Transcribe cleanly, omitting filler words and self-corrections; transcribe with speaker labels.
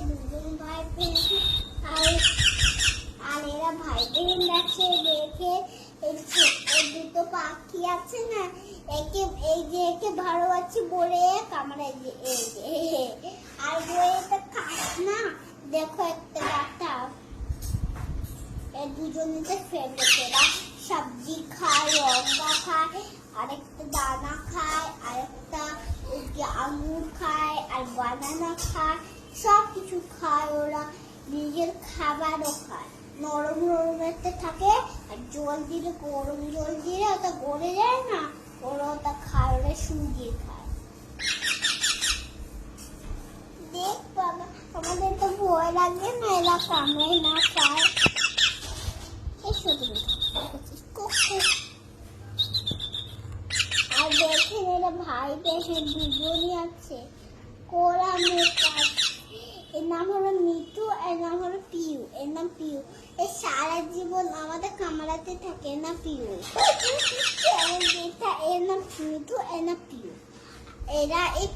Speaker 1: দুজন ভাই বোন। আর আর এরা ভাই বোন আছে দেখে এই দুটো পাখি আছে না, একে ভালোবাসি বলে কামড়ায় যে আর বইটা খাস না। দেখো একটা ডাটা, এই দুজনেতে ফ্রেন্ডেরা সবজি খায়, লঙ্কা খায়, আরেকটা দানা খায়, আরেকটা আঙুর খায়, আর বানানা খায়, সব কিছু খায় ওরা। নিজের খাবারও খায়, নরম নরম একটা থাকে, আর জল দিলে গরম জল দিলে ওটা গড়ে যায় না, ওরা ওটা খায়, ওরা শুকিয়ে খায়। দেখ বাবা, আমাদের তো ভয় লাগে না এরা কামড়ায় না খায়। আর দেখেন এরা ভাই দেখেন দুজনই আছে, কোরা মেকার। এর নাম হলো মিঠু, এর নাম হলো পিউ, এর নাম পিউ। এর সারা জীবন আমাদের কামড়াতে থাকে না পিউ। এর নাম মিঠু, এর নাম পিউ। এরা এই